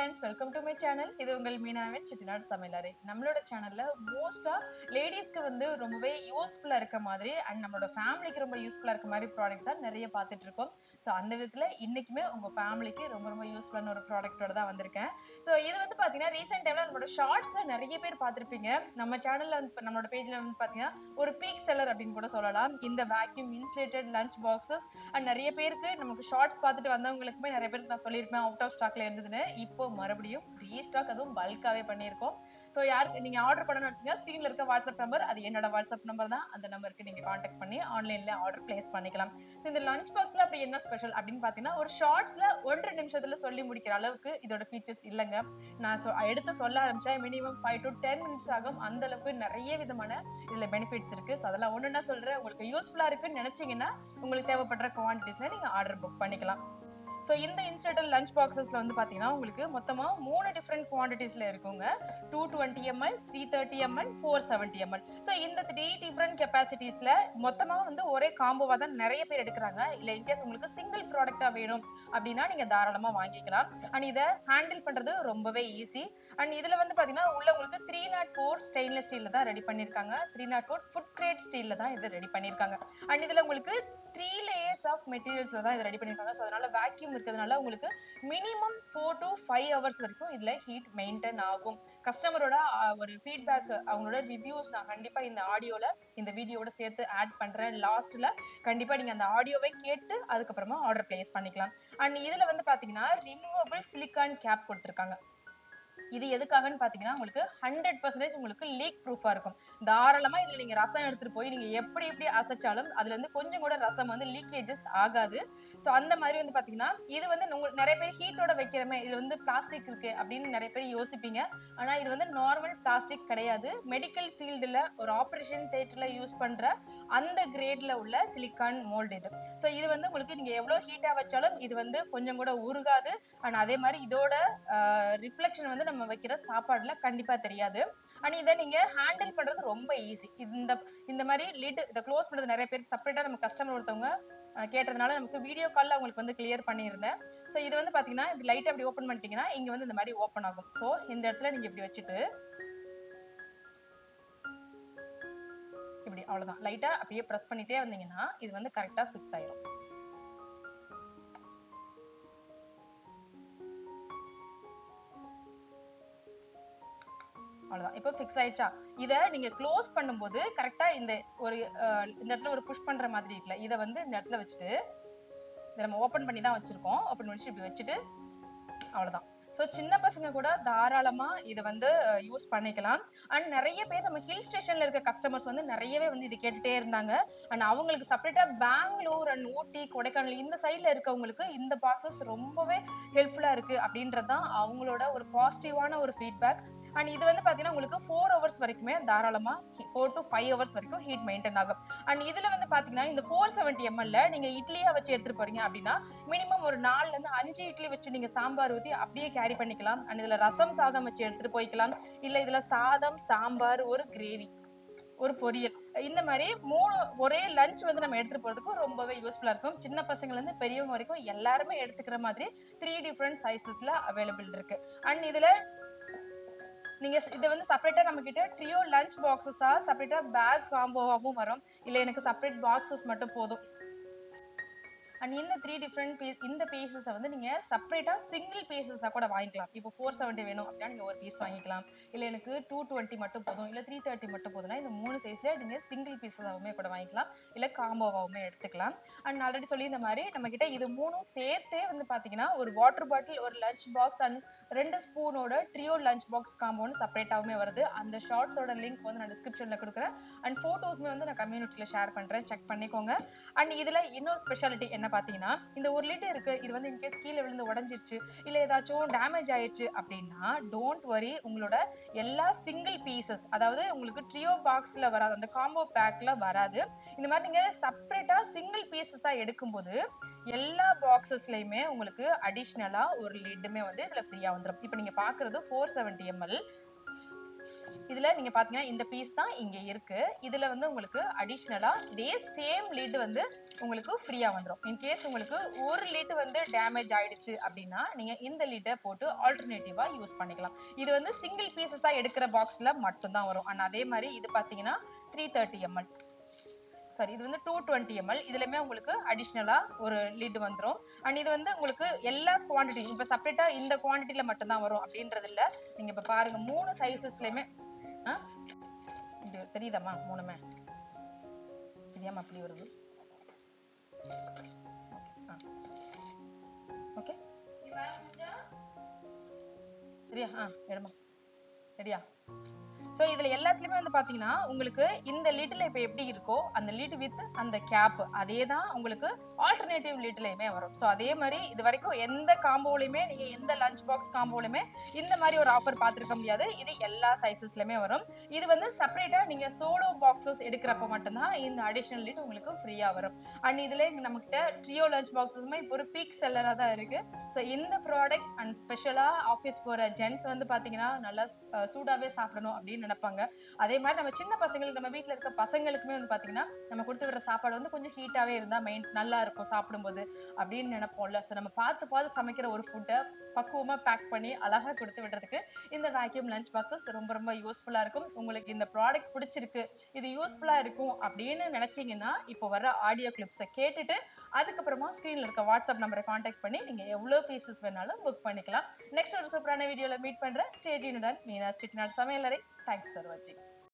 Friends, welcome to my channel. இது உங்கள் மீனாவின் செட்டிநாடு சமையலறை. நம்மளோட சேனல்ல மோஸ்டா லேடிஸ்க்கு வந்து ரொம்பவே யூஸ்ஃபுல்லா இருக்க மாதிரி அண்ட் நம்மளோட ஃபேமிலிக்கு ரொம்ப யூஸ்ஃபுல்லா இருக்க மாதிரி ப்ராடக்ட் தான் நிறைய பார்த்துட்டு இருக்கோம். ஸோ அந்த விதத்துல இன்னைக்குமே உங்க ஃபேமிலிக்கு ரொம்ப ரொம்ப யூஸ்ஃபுல்லான ஒரு ப்ராடக்ட்டோட தான் வந்திருக்கேன். ஸோ இது வந்து பாத்தீங்கன்னா ரீசெண்ட் டைம்ல நம்மளோட ஷார்ட்ஸ்ல நிறைய பேர் பார்த்திருப்பீங்க. நம்ம சேனல்ல வந்து நம்மளோட பேஜ்ல வந்து பாத்தீங்கன்னா ஒரு பீக் செல்லர் அப்படின்னு கூட சொல்லலாம். இந்த vacuum insulated lunch boxes and நிறைய பேருக்கு நமக்கு ஷார்ட்ஸ் பார்த்துட்டு வந்தவங்களுக்குமே நிறைய பேருக்கு நான் சொல்லியிருப்பேன் அவுட் ஆஃப் ஸ்டாக்ல இருந்ததுன்னு. இப்போ மறுபடியும் ரீஸ்டாக், அதுவும் பல்காவே பண்ணியிருக்கோம். ஸோ யாருக்கு நீங்க ஆர்டர் பண்ணணும்னு வச்சுங்க, ஸ்க்ரீன்ல இருக்க வாட்ஸ்அப் நம்பர், அது என்னோட வாட்ஸ்அப் நம்பர் தான். அந்த நம்பருக்கு நீங்க காண்டாக்ட் பண்ணி ஆன்லைன்ல ஆர்டர் பிளேஸ் பண்ணிக்கலாம். ஸோ இந்த லஞ்ச் பாக்ஸ்ல அப்படி என்ன ஸ்பெஷல் அப்படின்னு பாத்தீங்கன்னா, ஒரு ஷார்ட்ஸ்ல 1-2 நிமிஷத்துல சொல்லி முடிக்கிற அளவுக்கு இதோட ஃபீச்சர்ஸ் இல்லைங்க. நான் எடுத்து சொல்ல ஆரம்பிச்சா மினிமம் 5 to 10 மினிட்ஸ் ஆகும். அந்த அளவுக்கு நிறைய விதமான இதுல பெனிஃபிட்ஸ் இருக்கு. ஸோ அதெல்லாம் ஒண்ணுன்னா சொல்றேன். உங்களுக்கு யூஸ்ஃபுல்லா இருக்குன்னு நினைச்சீங்கன்னா உங்களுக்கு தேவைப்படுற குவான்டிட்டிஸ்ல நீங்க ஆர்டர் புக் பண்ணிக்கலாம். ஸோ இந்த இன்ஸ்டன்ட் லஞ்ச் பாக்ஸஸ்ல வந்து பாத்தீங்கன்னா உங்களுக்கு மொத்தமா 3 டிஃப்ரெண்ட் குவான்டிட்டிஸ்ல இருக்குங்க. 220 ml, 330 ml, 470 ml. ஸோ இந்த 3 டிஃப்ரெண்ட் கெப்பாசிட்டிஸ்ல மொத்தமா வந்து ஒரே காம்போவா தான் நிறைய பேர் எடுக்கிறாங்க. இல்ல இன்கேஸ் உங்களுக்கு சிங்கிள் ப்ராடக்டா வேணும் அப்படின்னா நீங்க தாராளமா வாங்கிக்கலாம். அண்ட் இதை ஹேண்டில் பண்றது ரொம்பவே ஈஸி. அண்ட் இதுல வந்து பாத்தீங்கன்னா உள்ள உங்களுக்கு 304 ஸ்டெயின்லெஸ் ஸ்டீல்ல தான் ரெடி பண்ணிருக்காங்க. 304 ஃபுட் கிரேட் ஸ்டீல்ல தான் இது ரெடி பண்ணிருக்காங்க. அண்ட் இதுல உங்களுக்கு 3 லேயர்ஸ் ஆஃப் மெட்டீரியல்ஸ்ல தான் இதை ரெடி பண்ணிருக்காங்க. ஸோ அதனால வேக்யூம் இருக்கிறதுனால உங்களுக்கு மினிமம் 4 to 5 ஹவர்ஸ் வரைக்கும் இதுல ஹீட் மெயின்டைன் ஆகும். கஸ்டமரோட ஒரு ஃபீட்பேக், அவங்களோட ரிவ்யூஸ் நான் கண்டிப்பா இந்த ஆடியோல இந்த வீடியோட சேர்த்து ஆட் பண்றேன். லாஸ்ட்ல கண்டிப்பா நீங்க அந்த ஆடியோவை கேட்டு அதுக்கப்புறமா ஆர்டர் பிளேஸ் பண்ணிக்கலாம். அண்ட் இதுல வந்து பாத்தீங்கன்னா ரிமூவபிள் சிலிக்கான் கேப் கொடுத்திருக்காங்க. இது எதுக்காகன்னு பாத்தீங்கன்னா உங்களுக்கு 100% உங்களுக்கு லீக் ப்ரூஃபா இருக்கும். தாராளமா இதுல நீங்க ரசம் எடுத்துட்டு போய் நீங்க எப்படி எப்படி அசைச்சாலும் அதுல இருந்து கொஞ்சம் கூட ரசம் வந்து லீக்கேஜஸ் ஆகாது. சோ அந்த மாதிரி வந்து பாத்தீங்கன்னா இது வந்து நிறைய பேர் ஹீட்டோட வைக்கிறமே, இது வந்து பிளாஸ்டிக் இருக்கு அப்படின்னு நிறைய பேர் யோசிப்பீங்க. ஆனா இது வந்து நார்மல் பிளாஸ்டிக் கிடையாது. மெடிக்கல் ஃபீல்டுல ஒரு ஆபரேஷன் தியேட்டர்ல யூஸ் பண்ற அந்த கிரேட்ல உள்ள சிலிக்கான் மோல்டு இது. சோ இது வந்து உங்களுக்கு நீங்க எவ்வளவு ஹீட்டா வச்சாலும் இது வந்து கொஞ்சம் கூட உருகாது. அண்ட் அதே மாதிரி இதோட ரிஃப்ளெக்ஷன் வந்து நம்ம வைக்கிற சாப்பாடுல கண்டிப்பா தெரியாது. அண்ட் இதை நீங்க ஹேண்டில் பண்றது ரொம்ப ஈஸி. இந்த இந்த மாதிரி லிட் இதை க்ளோஸ் பண்றது நிறைய பேர் செப்பரேட்டா நம்ம கஸ்டமர் ஒருத்தவங்க கேட்டதுனால நமக்கு வீடியோ கால்ல அவங்களுக்கு வந்து கிளியர் பண்ணியிருந்தேன். ஸோ இது வந்து பாத்தீங்கன்னா இப்படி லைட்டா இப்படி ஓப்பன் பண்ணிட்டீங்கன்னா இங்க வந்து இந்த மாதிரி ஓப்பன் ஆகும். ஸோ இந்த இடத்துல நீங்க இப்படி வச்சுட்டு இப்படி அவ்வளவுதான் லைட்டா அப்படியே ப்ரெஸ் பண்ணிட்டே வந்தீங்கன்னா இது வந்து கரெக்டா ஃபிக்ஸ் ஆயிரும். அவ்வளவுதான். இப்போ ஃபிக்ஸ் ஆயிடுச்சா? இத நீங்க க்ளோஸ் பண்ணும்போது கரெக்ட்டா இந்த ஒரு இந்த இடத்துல ஒரு புஷ் பண்ற மாதிரி இருக்குல்ல, இத வந்து இந்த இடத்துல வச்சுட்டு இத நம்ம ஓப்பன் பண்ணி தான் வச்சிருக்கோம். ஓப்பன் பண்ணி இப்படி வச்சுட்டு அவ்வளவுதான். சோ சின்ன பசங்க கூட தாராளமா இத வந்து யூஸ் பண்ணிக்கலாம். அண்ட் நிறைய பேர் நம்ம ஹில் ஸ்டேஷன்ல இருக்க கஸ்டமர்ஸ் வந்து நிறையவே வந்து இது கேட்டுட்டே இருந்தாங்க. அண்ட் அவங்களுக்கு செப்பரேட்டா பெங்களூர் அண்ட் ஊட்டி, கொடைக்கானல் இந்த சைடுல இருக்கவங்களுக்கு இந்த பாக்ஸஸ் ரொம்பவே ஹெல்ப்ஃபுல்லா இருக்கு அப்படின்றது தான் அவங்களோட ஒரு பாசிட்டிவான ஒரு ஃபீட்பேக். அண்ட் இது வந்து பாத்தீங்கன்னா உங்களுக்கு 4 ஹவர்ஸ் வரைக்குமே தாராளமா 4 to 5 ஹவர்ஸ் வரைக்கும் ஹீட் மெயின்டைன் ஆகும். அண்ட் இதுல வந்து பாத்தீங்கன்னா இந்த 470 ml நீங்க இட்லியா வச்சு எடுத்துட்டு போறீங்க அப்படின்னா மினிமம் ஒரு 4ல இருந்து 5 இட்லி வச்சு நீங்க சாம்பார் ஊத்தி அப்படியே கேரி பண்ணிக்கலாம். அண்ட் இதுல ரசம் சாதம் வச்சு எடுத்துட்டு போய்க்கலாம். இல்ல இதுல சாதம், சாம்பார், ஒரு கிரேவி, ஒரு பொரியல், இந்த மாதிரி 3 ஒரே லஞ்ச் வந்து நம்ம எடுத்துட்டு போறதுக்கு ரொம்பவே யூஸ்ஃபுல்லா இருக்கும். சின்ன பசங்கள்ல இருந்து பெரியவங்க வரைக்கும் எல்லாருமே எடுத்துக்கிற மாதிரி 3 டிஃபரெண்ட் சைசஸ்ல அவைலபிள் இருக்கு. அண்ட் இதுல நீங்க இதை வந்து செப்பரேட்டா நம்ம கிட்ட ட்ரியோ லஞ்ச் பாக்ஸஸா செப்பரேட்டா பேக் காம்போவாவும் வரும். இல்ல எனக்கு செப்பரேட் பாக்ஸஸ் மட்டும் போதும். அண்ட் இந்த 3 டிஃபரெண்ட் பீஸ் இந்த பீசஸை வந்து நீங்க செப்பரேட்டா சிங்கிள் பீசஸா கூட வாங்கிக்கலாம். இப்போ 470 வேணும் அப்படின்னா நீங்க ஒரு பீஸ் வாங்கிக்கலாம். இல்ல எனக்கு 220 மட்டும் போதும், இல்ல 330 மட்டும் போதும்னா இந்த 3 சைஸ்ல நீங்க சிங்கிள் பீசஸாவுமே கூட வாங்கிக்கலாம். இல்ல காம்போவாவுமே எடுத்துக்கலாம். அண்ட் ஆல்ரெடி சொல்லி இந்த மாதிரி நம்ம கிட்ட இது 3ம் சேர்த்தே வந்து பாத்தீங்கன்னா ஒரு வாட்டர் பாட்டில், ஒரு லஞ்ச் பாக்ஸ் அண்ட் 2 ஸ்பூனோட ட்ரியோ லஞ்ச் பாக்ஸ் காம்போன்னு செப்பரேட்டாவுமே வருது. அந்த ஷார்ட்ஸோட லிங்க் வந்து நான் டிஸ்கிரிப்ஷன்ல கொடுக்குறேன். அண்ட் போட்டோஸ்மே வந்து நான் கம்யூனிட்டியில ஷேர் பண்றேன், செக் பண்ணிக்கோங்க. அண்ட் இதுல இன்னொரு ஸ்பெஷாலிட்டி என்ன பாத்தீங்கன்னா, இந்த ஒரு லிட் இருக்கு, இது வந்து இன்கேஸ் கீழே விழுந்து உடைஞ்சிருச்சு, இல்ல ஏதாச்சும் டேமேஜ் ஆயிடுச்சு அப்படின்னா டோன்ட் வரி. உங்களோட எல்லா சிங்கிள் பீசஸ், அதாவது உங்களுக்கு ட்ரியோ பாக்ஸ்ல வராது, அந்த காம்போ பேக்ல வராது. இந்த மாதிரி நீங்க செப்பரேட்டா சிங்கிள் பீசஸா எடுக்கும்போது எல்லா பாக்ஸஸ்லயுமே உங்களுக்கு அடிஷ்னலா ஒரு லிட்டுமே வந்து இதுல ஃப்ரீயா வந்துடும். இப்போ நீங்க பாக்குறது 470 ml. இதுல நீங்க பாத்தீங்கன்னா இந்த பீஸ் தான் இங்க இருக்கு. இதுல வந்து உங்களுக்கு அடிஷனலா இதே சேம் லிட் வந்து உங்களுக்கு ஃப்ரீயா வந்துரும். இன் கேஸ் உங்களுக்கு ஒரு லிட் வந்து டேமேஜ் ஆயிடுச்சு அப்படின்னா நீங்க இந்த லிட்டை போட்டு ஆல்டர்னேட்டிவா யூஸ் பண்ணிக்கலாம். இது வந்து சிங்கிள் பீசஸா எடுக்கிற பாக்ஸ்ல மட்டும் தான் வரும். அண்ட் அதே மாதிரி இது பாத்தீங்கன்னா 330 ml, சாரி இது வந்து 220 ml. இதுலயுமே உங்களுக்கு அடிஷனலா ஒரு லிட் வந்துரும். அண்ட் இது வந்து உங்களுக்கு எல்லா குவாண்டிட்டி இப்ப செப்பரேட்டா இந்த குவாண்டிட்டில மட்டும் தான் வரும் அப்படின்றது இல்ல. நீங்க இப்ப பாருங்க 3 சைஸஸ்லயுமே இது தெரியுதாம்மா? 3மே தெரியாம அப்படி வருது. ஓகே சரியா? எடுமா ரெடியா? சோ இதுல எல்லாத்துலயுமே வந்து பாத்தீங்கன்னா உங்களுக்கு இந்த லிட்ல இப்ப எப்படி இருக்கோ அந்த லிட் வித் அந்த கேப் அதே தான் உங்களுக்கு ஆல்டர்னேட்டிவ் லிட்லயுமே வரும். சோ அதே மாதிரி இது வரைக்கும் எந்த காம்போலயுமே நீங்க எந்த லஞ்ச் பாக்ஸ் காம்போலயுமே இந்த மாதிரி ஒரு ஆஃபர் பார்த்திருக்க முடியாது. இது எல்லா சைஸஸ்லயுமே வரும். இது வந்து செப்பரேட்டா நீங்க சோலோ பாக்ஸஸ் எடுக்கிறப்ப மட்டும்தான் இந்த அடிஷனல் லிட் உங்களுக்கு ஃப்ரீயா வரும். அண்ட் இதுல நம்ம கிட்ட ட்ரியோ லஞ்ச் பாக்ஸஸ்மே இப்போ ஒரு பீக் செல்லரா தான் இருக்கு. ஸோ இந்த ப்ராடக்ட் அண்ட் ஸ்பெஷலா ஆஃபீஸ் போற ஜென்ஸ் வந்து பாத்தீங்கன்னா நல்லா சூடாவே சாப்பிடணும் அப்படின்னு நினைப்பாங்க. அதே மாதிரி நம்ம சின்ன பசங்களுக்கு நம்ம வீட்ல இருக்க பசங்களுக்குமே வந்து பாத்தீங்கன்னா நம்ம கொடுத்து விடுற சாப்பாடு வந்து கொஞ்சம் ஹீட்டாவே இருந்தா நல்லா இருக்கும் சாப்பிடும்போது அப்படின்னு நினைப்போம்ல. ஸோ நம்ம பார்த்து பார்த்து சமைக்கிற ஒரு ஃபுட்டை பக்குவமா பேக் பண்ணி அழகா கொடுத்து விடுறதுக்கு இந்த வேக்யூம் லஞ்ச் பாக்ஸஸ் ரொம்ப ரொம்ப யூஸ்ஃபுல்லா இருக்கும். உங்களுக்கு இந்த ப்ராடக்ட் பிடிச்சிருக்கு, இது யூஸ்ஃபுல்லா இருக்கும் அப்படின்னு நினைச்சீங்கன்னா இப்போ வர ஆடியோ கிளிப்ஸை கேட்டுட்டு அதுக்கப்புறமா ஸ்கிரீன்ல இருக்க வாட்ஸ்அப் நம்பரை காண்டாக்ட் பண்ணி நீங்க எவ்வளவு பீசஸ் வேணாலும் புக் பண்ணிக்கலாம். நெக்ஸ்ட் ஒரு சூப்பரான வீடியோல மீட் பண்றேன். Stay tuned. மீனா செட்டிநாடு சமையலறை. தேங்க்ஸ் ஃபார் வாட்சிங்.